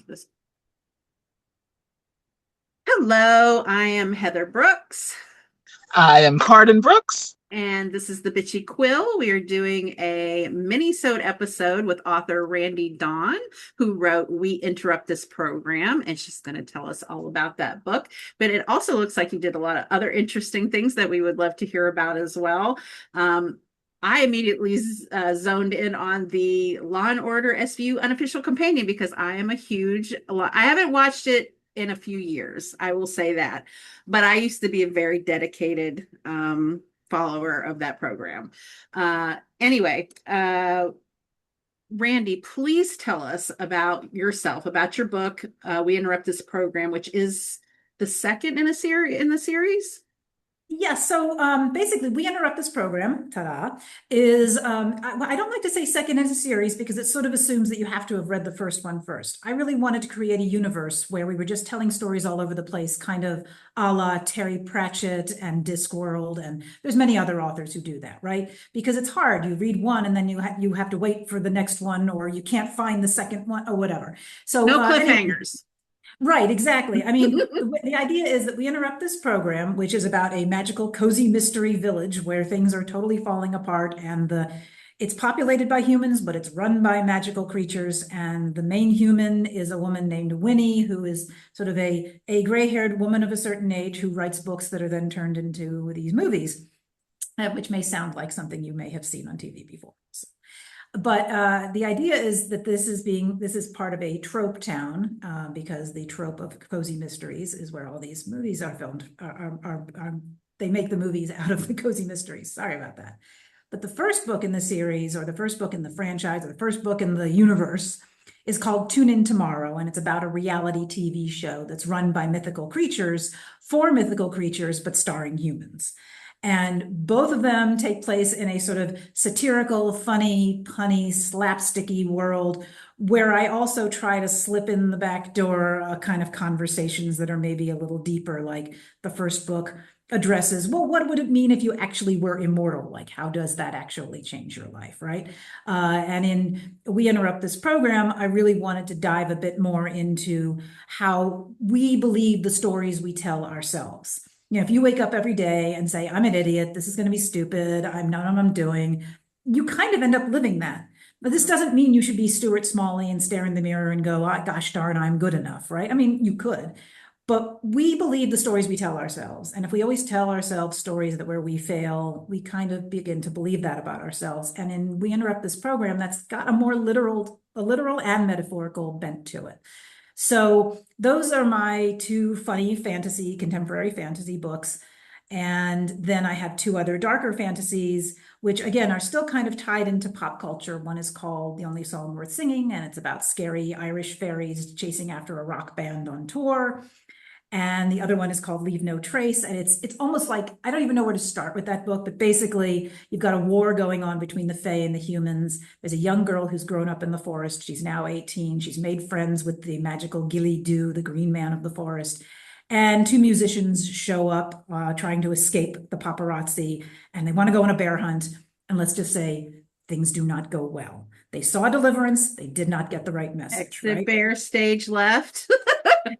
This. Hello, I am Heather Brooks, I am Cardyn Brooks. and this is the Bitchy Quill. We are doing a mini-sode episode with author Randee Dawn, who wrote We Interrupt This Program, and she's going to tell us all about that book. But it also looks like you did a lot of other interesting things that we would love to hear about as well. I immediately zoned in on the Law and Order SVU unofficial companion because I am a huge, I haven't watched it in a few years, I will say that. But I used to be a very dedicated follower of that program. Anyway, Randee, please tell us about yourself, about your book, We Interrupt This Program, which is the second in a series in the series. Yeah, so basically, We Interrupt This Program, ta-da, is, I don't like to say second in a series because it sort of assumes that you have to have read the first one first. I really wanted to create a universe where we were just telling stories all over the place, kind of a la Terry Pratchett and Discworld, and there's many other authors who do that, right? Because it's hard. You read one and then you have to wait for the next one, or you can't find the second one, or whatever. So No anyway, cliffhangers. right, exactly. I mean, the idea is that we interrupt this program, which is about a magical, cozy mystery village where things are totally falling apart, and it's populated by humans, but it's run by magical creatures. And the main human is a woman named Winnie, who is sort of a gray-haired woman of a certain age who writes books that are then turned into these movies, which may sound like something you may have seen on TV before. But the idea is that this is part of a trope town, because the trope of cozy mysteries is where all these movies are filmed. They make the movies out of the cozy mysteries. Sorry about that. But the first book in the series, or the first book in the franchise, or the first book in the universe, is called Tune In Tomorrow, and it's about a reality TV show that's run by mythical creatures for mythical creatures, but starring humans. And both of them take place in a sort of satirical, funny, punny, slapsticky world where I also try to slip in the back door kind of conversations that are maybe a little deeper, like the first book addresses, well, what would it mean if you actually were immortal? Like, how does that actually change your life, right? And in We Interrupt This Program, I really wanted to dive a bit more into how we believe the stories we tell ourselves. You know, if you wake up every day and say, I'm an idiot, this is going to be stupid, I'm not what I'm doing, you kind of end up living that. But this doesn't mean you should be Stuart Smalley and stare in the mirror and go, oh, gosh darn, I'm good enough, right? I mean, you could. But we believe the stories we tell ourselves. And if we always tell ourselves stories that where we fail, we kind of begin to believe that about ourselves. And in We Interrupt This Program, that's got a more literal and metaphorical bent to it. So those are my two funny contemporary fantasy books. And then I have two other darker fantasies, which again are still kind of tied into pop culture. One is called The Only Song Worth Singing, and it's about scary Irish fairies chasing after a rock band on tour. And the other one is called Leave No Trace. And it's almost like, I don't even know where to start with that book, but basically you've got a war going on between the Fae and the humans. There's a young girl who's grown up in the forest. She's now 18. She's made friends with the magical Gilly Doo, the green man of the forest. And two musicians show up trying to escape the paparazzi, and they want to go on a bear hunt. And let's just say things do not go well. They saw deliverance. They did not get the right message, Exit right? bear stage left.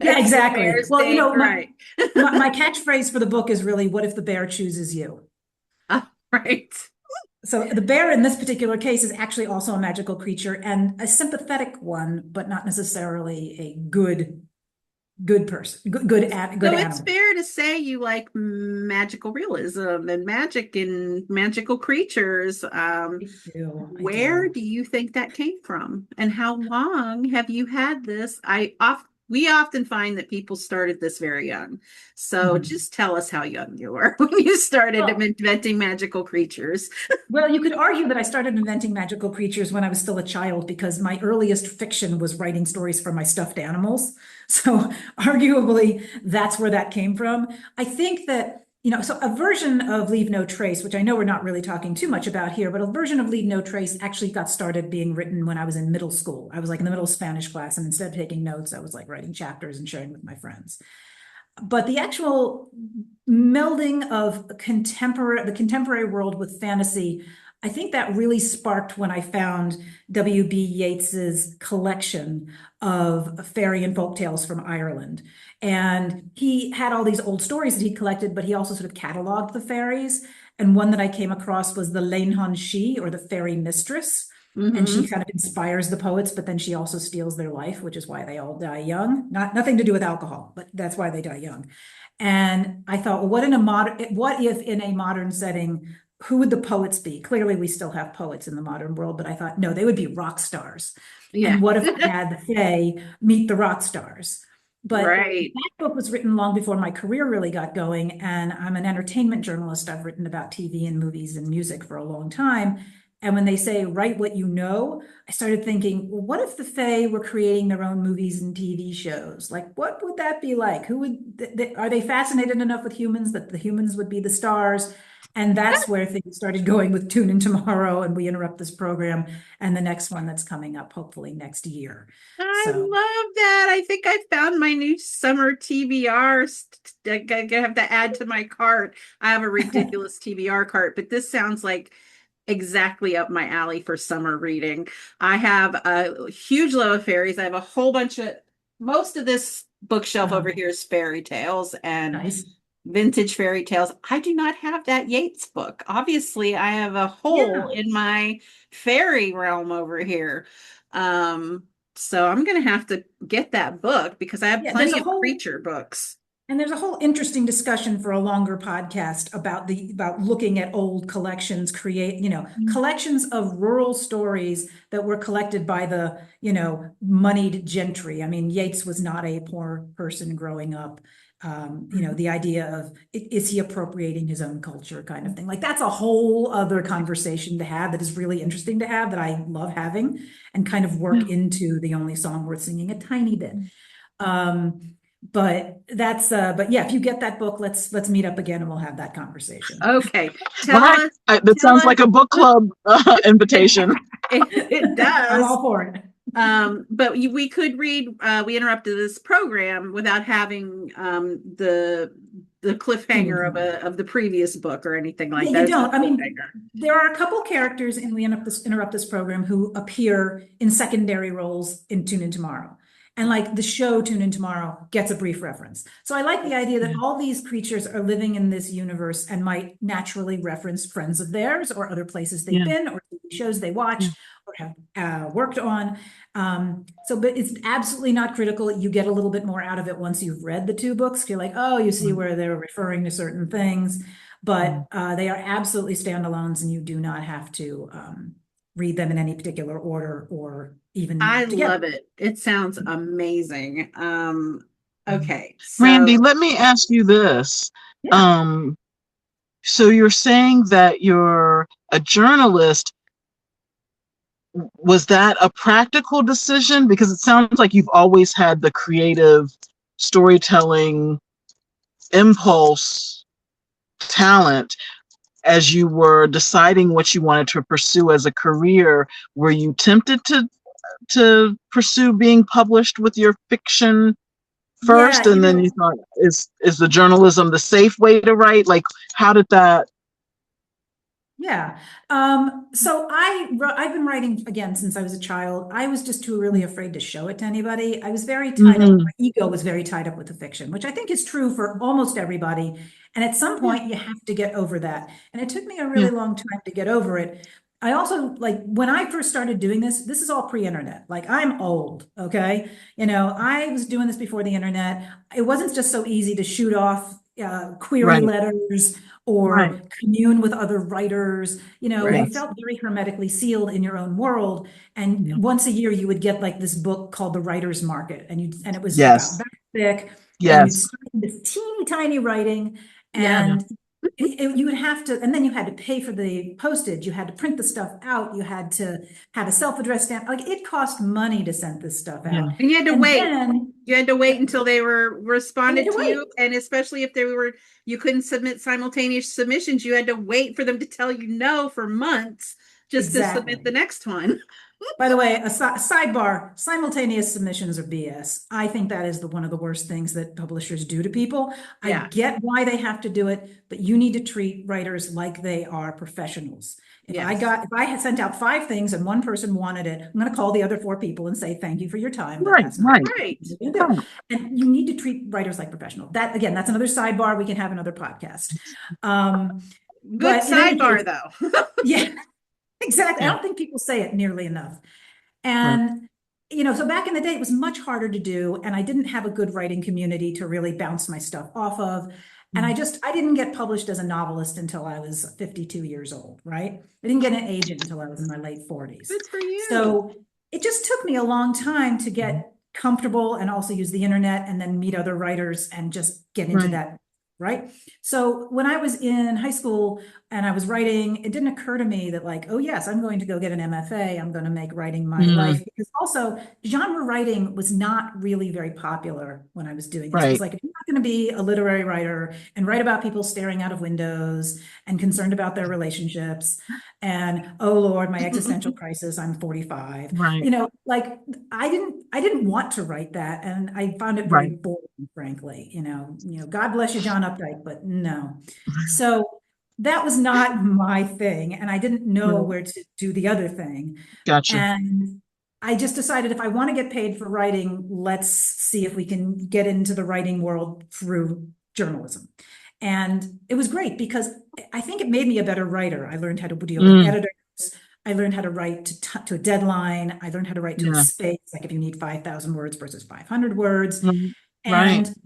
Yeah, exactly. Well, you know, right. my catchphrase for the book is really, what if the bear chooses you? Right. So the bear in this particular case is actually also a magical creature, and a sympathetic one, but not necessarily a good person, good So it's animal. fair to say you like magical realism and magic and magical creatures. I Where do. do you think that came from? And how long have you had this? We often find that people started this very young. So Mhm. just tell us how young you were when you started Well, inventing magical creatures. well, you could argue that I started inventing magical creatures when I was still a child because my earliest fiction was writing stories for my stuffed animals. So arguably, that's where that came from. I think that, you know, so a version of Leave No Trace, which I know we're not really talking too much about here, but a version of Leave No Trace actually got started being written when I was in middle school. I was like in the middle Spanish class, and instead of taking notes, I was like writing chapters and sharing with my friends. But the actual melding of the contemporary world with fantasy I think that really sparked when I found W.B. Yeats's collection of fairy and folk tales from Ireland. And he had all these old stories that he collected, but he also sort of cataloged the fairies. And one that I came across was the Lein She, or the fairy mistress. And she Mm-hmm. kind of inspires the poets, but then she also steals their life, which is why they all die young. Nothing to do with alcohol, but that's why they die young. And I thought, well, what if in a modern setting, who would the poets be? Clearly, we still have poets in the modern world, but I thought, no, they would be rock stars. Yeah. And what if I had the Fae meet the rock stars? But Right. that book was written long before my career really got going. And I'm an entertainment journalist. I've written about TV and movies and music for a long time. And when they say write what you know, I started thinking, well, what if the Fae were creating their own movies and TV shows? Like, what would that be like? Who would, are they fascinated enough with humans that the humans would be the stars? And that's where things started going with Tune In Tomorrow, and We Interrupt This Program, and the next one that's coming up, hopefully next year. I So, love that. I think I found my new summer TBR. I have to add to my cart. I have a ridiculous TBR cart, but this sounds like exactly up my alley for summer reading. I have a huge love of fairies. I have a whole bunch of, most of this bookshelf over here is fairy tales and nice. vintage fairy tales. I do not have that Yeats book. Obviously, I have a hole Yeah. in my fairy realm over here. Um, so I'm going to have to get that book because I have Yeah, there's plenty a of whole creature books. And there's a whole interesting discussion for a longer podcast about looking at old collections, collections of rural stories that were collected by the, moneyed gentry. I mean, Yeats was not a poor person growing up. The idea of is he appropriating his own culture kind of thing. Like that's a whole other conversation to have that is really interesting to have that I love having and kind of work into The Only Song Worth Singing a tiny bit. But but yeah, if you get that book, let's meet up again and we'll have that conversation. Okay. All right. That Tell sounds us. like a book club invitation. It I'm does. all for it. But we could read, we interrupted this program without having the cliffhanger of the previous book or anything like Yeah, that. you It's don't. the I mean, cliffhanger. there are a couple characters in We Interrupt This Program who appear in secondary roles in Tune In Tomorrow. And like the show Tune In Tomorrow gets a brief reference. So I like the idea that all these creatures are living in this universe and might naturally reference friends of theirs or other places they've been or shows they watch or have worked on. But it's absolutely not critical. You get a little bit more out of it once you've read the two books. You're like, oh, you see where they're referring to certain things, but they are absolutely standalones, and you do not have to read them in any particular order or even I together. love it. It sounds amazing. Okay, Randee, so let me ask you this. Yeah. Um, so you're saying that you're a journalist. Was that a practical decision? Because it sounds like you've always had the creative storytelling impulse, talent. As you were deciding what you wanted to pursue as a career, were you tempted to pursue being published with your fiction first, Yeah, and then you thought, is the journalism the safe way to write? Like, how did that? Yeah. So I've been writing again since I was a child. I was just too really afraid to show it to anybody. I was very tied up. Mm-hmm. My ego was very tied up with the fiction, which I think is true for almost everybody. And at some Yeah, point you have to get over that. And it took me a yeah, really long time to get over it. I also like when I first started doing this is all pre-internet. Like I'm old, okay? I was doing this before the internet. It wasn't just so easy to shoot off query right, letters right, or commune with other writers. You right. felt very hermetically sealed in your own world. And Yeah. once a year, you would get like this book called The Writer's Market, and it was about Yes, that thick, and you'd yes, start this teeny tiny writing, yeah. yeah, and you would have to, and then you had to pay for the postage. You had to print the stuff out. You had to have a self-addressed stamp. Like it cost money to send this stuff yeah, out. And you had to And wait. then, You had to wait yeah, until they were and you responded had to to wait. you, and especially if they were, you couldn't submit simultaneous submissions. You had to wait for them to tell you no for months just to submit Exactly. the next one. By the way, a sidebar, simultaneous submissions are BS. I think that is one of the worst things that publishers do to people. I Yeah. get why they have to do it, but you need to treat writers like they are professionals. Yes. If I had sent out 5 things and one person wanted it, I'm going to call the other 4 people and say, thank you for your time, but Right, that's not right, what Right. you're going to do. And you need to treat writers like professional. That, again, that's another sidebar. We can have another podcast. Good But in any sidebar, case, though. yeah, exactly. I yeah, don't think people say it nearly enough. right. And, so back in the day, it was much harder to do. And I didn't have a good writing community to really bounce my stuff off of. And I didn't get published as a novelist until I was 52 years old, right? I didn't get an agent until I was in my late 40s. Good for you. So it just took me a long time to get comfortable and also use the internet and then meet other writers and just get into Right. that, right? So when I was in high school and I was writing, it didn't occur to me that like, oh yes, I'm going to go get an MFA. I'm going to make writing my Mm, life. Because also genre writing was not really very popular when I was doing this. It was right. like, if you're not going to be a literary writer and write about people staring out of windows and concerned about their relationships and, oh Lord, my existential crisis, I'm 45. Right. Like I didn't want to write that. And I found it very Right. boring, frankly, God bless you, John Updike, but no. So that was not my thing. And I didn't know Right. where to do the other thing. Gotcha. And I just decided if I want to get paid for writing, let's see if we can get into the writing world through journalism. And it was great because I think it made me a better writer. I learned how to deal with Mm, editors. I learned how to write to a deadline. I learned how to write to a yeah. space, like if you need 5,000 words versus 500 words. Mm, right. And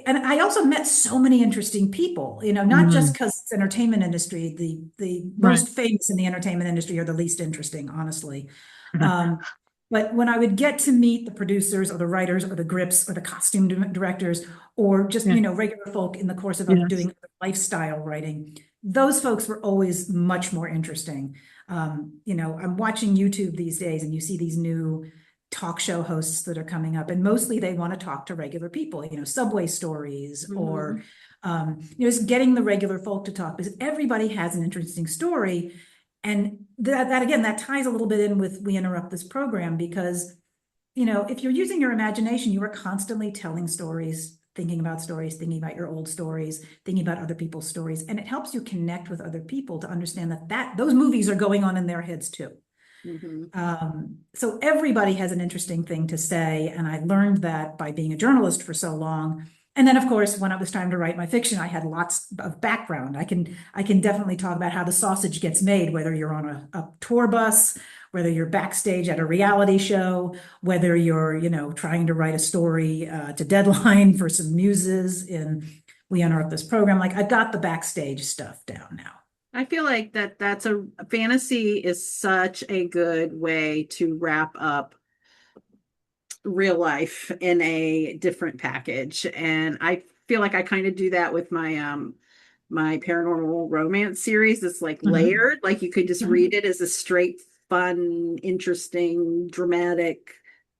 and I also met so many interesting people, not just Mm, because it's entertainment industry. The right. most famous in the entertainment industry are the least interesting, honestly. Um, but when I would get to meet the producers or the writers or the grips or the costume directors or just, Yeah. regular folk in the course of Yes. doing lifestyle writing, those folks were always much more interesting. I'm watching YouTube these days and you see these new talk show hosts that are coming up, and mostly they want to talk to regular people, subway stories or, Mhm. just getting the regular folk to talk because everybody has an interesting story. And that again, that ties a little bit in with We Interrupt This program because, if you're using your imagination, you are constantly telling stories, thinking about your old stories, thinking about other people's stories. And it helps you connect with other people to understand that those movies are going on in their heads too. Mhm. So everybody has an interesting thing to say. And I learned that by being a journalist for so long. And then of course, when it was time to write my fiction, I had lots of background. I can definitely talk about how the sausage gets made, whether you're on a tour bus, whether you're backstage at a reality show, whether you're, trying to write a story to deadline for some muses in We Interrupt This program. Like I've got the backstage stuff down now. I feel like that's a fantasy is such a good way to wrap up real life in a different package. And I feel like I kind of do that with my paranormal romance series. It's like Mhm. layered, like you could just read it as a straight, fun, interesting, dramatic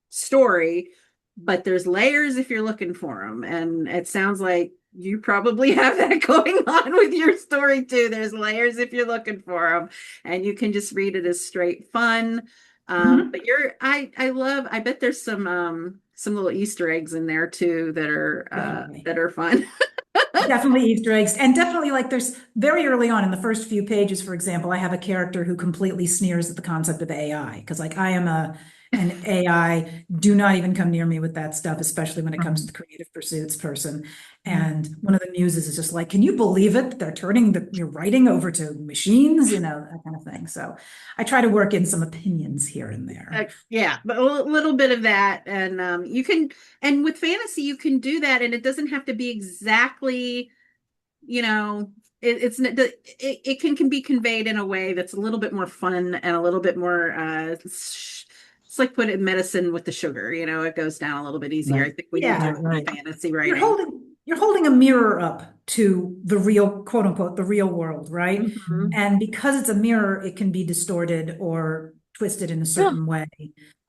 story, but there's layers if you're looking for them. And it sounds like you probably have that going on with your story too. There's layers if you're looking for them, and you can just read it as straight fun. Mhm. But I bet there's some little Easter eggs in there too Definitely. that are fun. Definitely Easter eggs. And definitely like there's very early on in the first few pages, for example, I have a character who completely sneers at the concept of AI because like I am an AI, do not even come near me with that stuff, especially when it comes to Mhm. the creative pursuits person. Mhm. And one of the muses is just like, can you believe it? They're turning your writing over to machines, that kind of thing. So I try to work in some opinions here and there. Yeah, but a little bit of that, and you can, and with fantasy you can do that, and it doesn't have to be exactly, you know, it can be conveyed in a way that's a little bit more fun and a little bit more. It's like putting medicine with the sugar, it goes down a little bit easier. Right. I think when you're Yeah. Right. doing Right. fantasy you're writing. holding you're holding a mirror up to the real, quote unquote, the real world, right? Mhm. Mhm. And because it's a mirror, it can be distorted or twisted in a Yeah. certain way.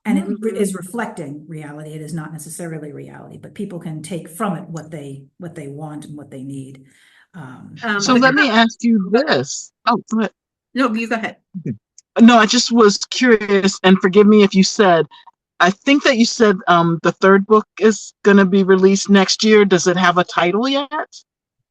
And Mhm. it Mhm. is reflecting reality. It is not necessarily reality, but people can take from it what they want and what they need. So But let me ask you go ahead. this. Oh, go ahead. No, you go ahead. Okay. No, I just was curious, and forgive me if you said, I think that you said the third book is going to be released next year. Does it have a title yet?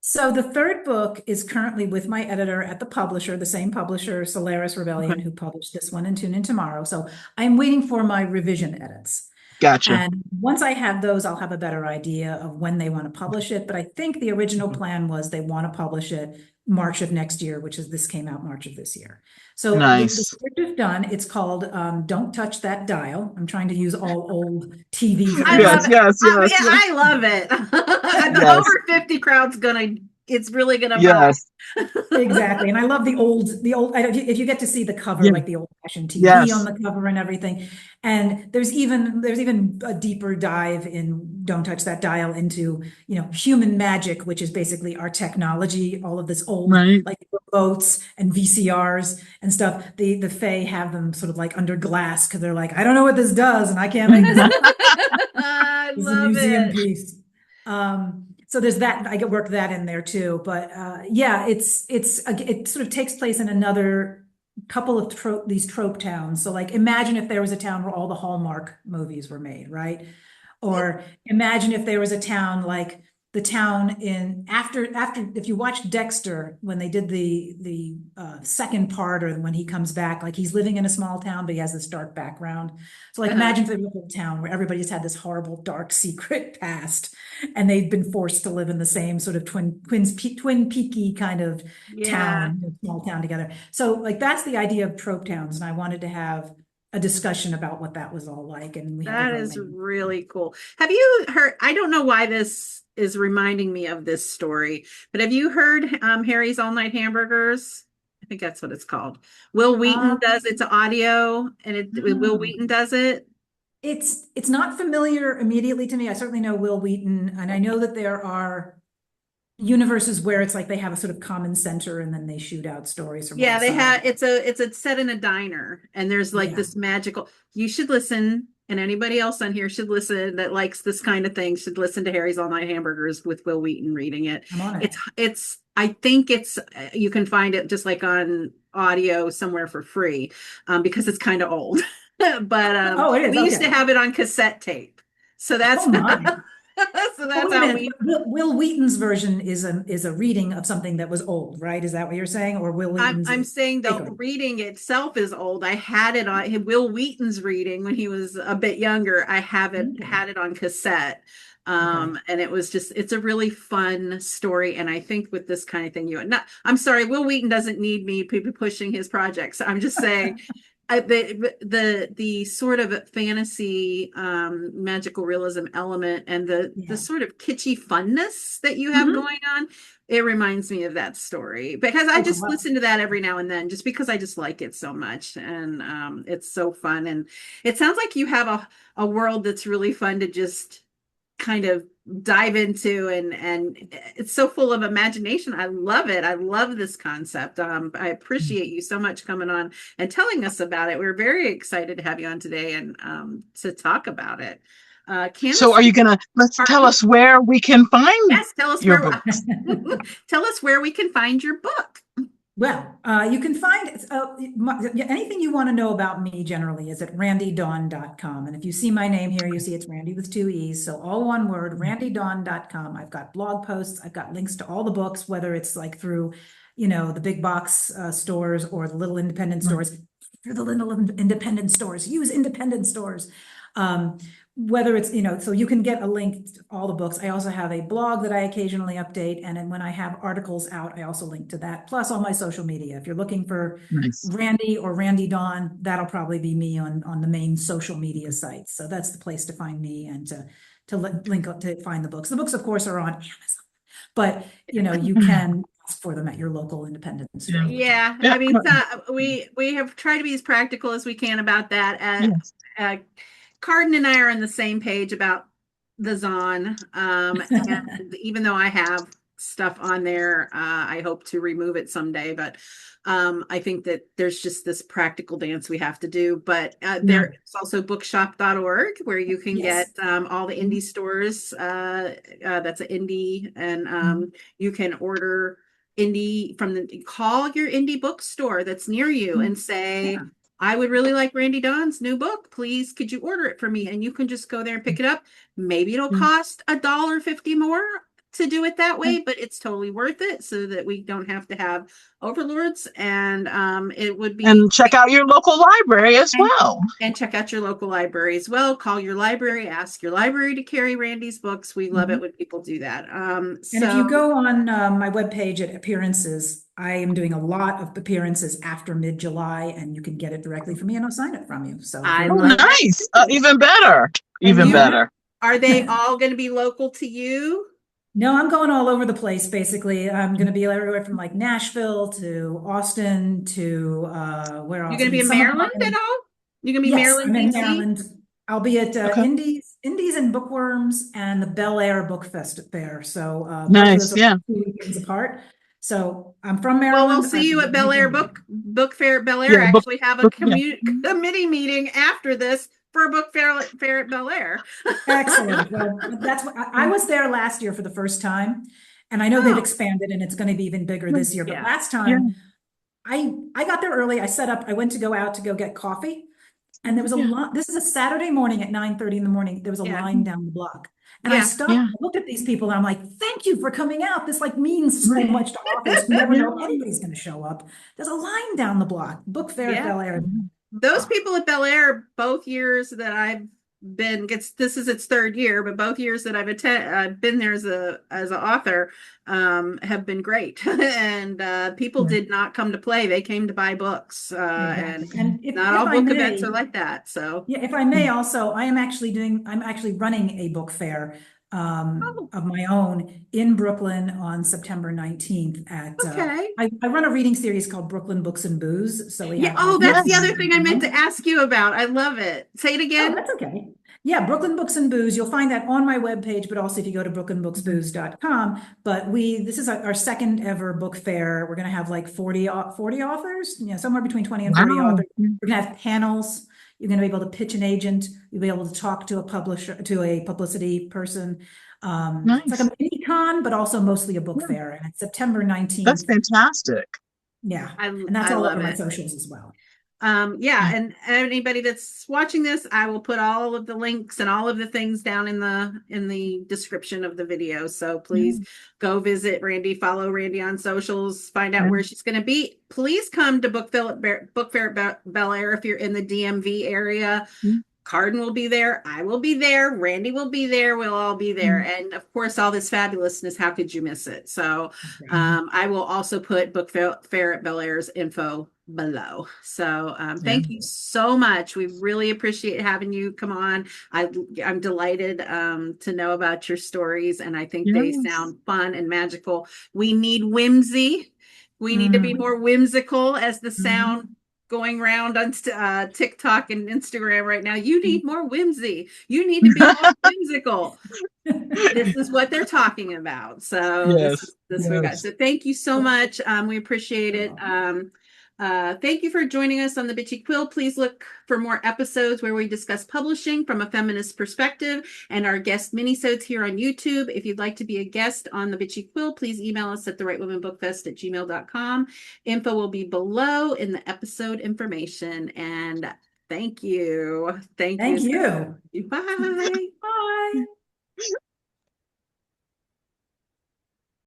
So the third book is currently with my editor at the publisher, the same publisher, Solaris Rebellion, Okay. who published this one and Tune In Tomorrow. So I'm waiting for my revision edits. Gotcha. And once I have those, I'll have a better idea of when they want to publish it. But I think the original plan was they want to publish it March of next year, which is this came out March of this year. So the Nice. script is done. It's called Don't Touch That Dial. I'm trying to use all old TV I phrases. love Yes, it. yes, yes, yes, I love it. The yes, over 50 crowd's it's really gonna buy. yes, Exactly. And I love if you get to see the cover, yes, like the old fashioned TV on yes. the cover and everything. And there's even a deeper dive in Don't Touch That Dial into, human magic, which is basically our technology, all of this old, Right. like remotes and VCRs and stuff. The Fae have them sort of like under glass because they're like, I don't know what this does and I can't make this. I It's a love museum it. piece. So there's that. I could work that in there too. But yeah, it sort of takes place in another couple of these trope towns. So like, imagine if there was a town where all the Hallmark movies were made, right? Or imagine if there was a town like the town in after if you watch Dexter when they did the second part or when he comes back, like he's living in a small town but he has this dark background. So like imagine if there was a town where everybody's had this horrible dark secret past and they've been forced to live in the same sort of twin peaky kind of Yeah, town, small town together. So like that's the idea of trope towns, and I wanted to have a discussion about what that was all like, and we have a that is romance. really cool. Have you heard? I don't know why this is reminding me of this story, but have you heard Harry's All Night Hamburgers? I think that's what it's called. Will Wheaton does Um, it's audio, and Will oh. Wheaton does it. It's not familiar immediately to me. I certainly know Will Wheaton, and I know that there are universes where it's like they have a sort of common center and then they shoot out stories from Yeah, all they sides. have it's a set in a diner, and there's like Yeah, this magical. You should listen, and anybody else on here should listen that likes this kind of thing should listen to Harry's All Night Hamburgers with Will Wheaton reading it. I'm on it. It's I think it's you can find it just like on audio somewhere for free, because it's kind of old. But Oh, it is. we used to Okay. have it on cassette tape, so that's Oh my. so Oh, that's wait a how minute. we. Will Wheaton's version is a reading of something that was old, right? Is that what you're saying? Or Will Wheaton's I'm is saying the sacred? reading itself is old. I had it on Will Wheaton's reading when he was a bit younger. I have it Okay. had it on cassette. Okay. And it's a really fun story. And I think with this kind of thing, I'm sorry, Will Wheaton doesn't need me pushing his projects. I'm just saying the sort of fantasy magical realism element and the Yeah. sort of kitschy funness that you have Mhm. going on, it reminds me of that story because I Oh, just God. listen to that every now and then just because I just like it so much, and it's so fun, and it sounds like you have a world that's really fun to just kind of dive into, and it's so full of imagination. I love it. I love this concept. I appreciate you so much coming on and telling us about it. We're very excited to have you on today and to talk about it. So Candace, are you gonna let's tell pardon? us where we can find Yes, tell us your where books? tell us where we can find your book. Well, you can find anything you want to know about me generally is at randeedawn.com. And if you see my name here, you see it's Randee with two E's. So all one word, randeedawn.com. I've got blog posts. I've got links to all the books, whether it's like through, the big box stores or the little independent stores. Through the little independent stores, use independent stores. Um, Whether it's, so you can get a link to all the books. I also have a blog that I occasionally update. And then when I have articles out, I also link to that, plus all my social media. If you're looking for Nice. Randee or Randee Dawn, that'll probably be me on the main social media sites. So that's the place to find me and to link up to find the books. The books, of course, are on Amazon, but you can ask for them at your local independent store, Yeah. which I Yeah, Yeah. I mean, we have tried to be as practical as we can about that. Yes. Cardyn and I are on the same page about the Zon. And even though I have stuff on there, I hope to remove it someday. But I think that there's just this practical dance we have to do. But Yeah. there's also bookshop.org where you can Yes. get all the Mhm. indie stores. That's an indie, and Mhm. you can order indie call your indie bookstore that's near you and say, Yeah. I would really like Randee Dawn's new book. Please, could you order it for me? And you can just go there and pick it up. Maybe it'll cost $1.50 more to do it that way, but it's totally worth it so that we don't have to have overlords. And it would be And check out your local library as well. and check out your local library as well. Call your library, ask your library to carry Randee's books. We love it when people do that. And if you go on my webpage at appearances, I am doing a lot of appearances after mid-July, and you can get it directly from me and I'll sign it from you. So I love nice. Even better. Even better. Are they all going to be local to you? No, I'm going all over the place, basically. I'm going to be everywhere from like Nashville to Austin to where else? You're going to be in Maryland at all? You're going to be Maryland, I'm in DC? Maryland. I'll be at Indies and Bookworms and the Bel Air Book Fest Fair. So nice, both of those are 2 weekends apart. So I'm from Maryland. Well, we'll see you at Bel Air Book Fair at Bel Air. Actually have a committee meeting after this for a book fair at Bel Air. Excellent. Well, that's what I was there last year for the first time, and I know they've expanded and it's going to be even bigger this year. But last time, I got there early. I went to go out to go get coffee, and there was a lot. This is a Saturday morning at 9:30 in the morning. There was a line down the block, and I stopped and looked at these people, and I'm like, "Thank you for coming out. This like means so much to authors. You never know anybody's going to show up. There's a line down the block. Book fair at Bel Air." Those people at Bel Air, both years that I've been, this is its 3rd year, but both years that I've been there as an author, have been great. And people did not come to play; they came to buy books. And not all book events are like that. So yeah, if I may, also, I'm actually running a book fair of my own in Brooklyn on September 19th at I run a reading series called Brooklyn Books and Booze. So we have that's the other thing I meant to ask you about. I love it. Say it again. That's okay. Yeah, Brooklyn Books and Booze. You'll find that on my webpage, but also if you go to brooklynbooksbooze.com. But this is our 2nd ever book fair. We're going to have like 40 authors, somewhere between 20 and 30 authors. We're going to have panels. You're going to be able to pitch an agent. You'll be able to talk to a publisher, to a publicity person. It's like a mini con, but also mostly a book fair. And it's September 19th. That's fantastic. Yeah. And that's all over my socials as well. And anybody that's watching this, I will put all of the links and all of the things down in the description of the video. So please go visit Randee, follow Randee on socials, find out where she's going to be. Please come to Book Fair at Bel Air if you're in the DMV area. Cardyn will be there. I will be there. Randee will be there. We'll all be there. And of course, all this fabulousness. How could you miss it? So I will also put Book Fair at Bel Air's info below. So thank you so much. We really appreciate having you come on. I'm delighted to know about your stories, and I think they sound fun and magical. We need whimsy. We need to be more whimsical as the sound going around on TikTok and Instagram right now. You need more whimsy. You need to be more whimsical. This is what they're talking about. So this we got. So thank you so much. We appreciate it. Thank you for joining us on the Bitchy Quill. Please look for more episodes where we discuss publishing from a feminist perspective and our guest minisodes here on YouTube. If you'd like to be a guest on the Bitchy Quill, please email us at therightwomanbookfest@gmail.com. Info will be below in the episode information. And thank you. Thank you. Bye. Bye. Bye.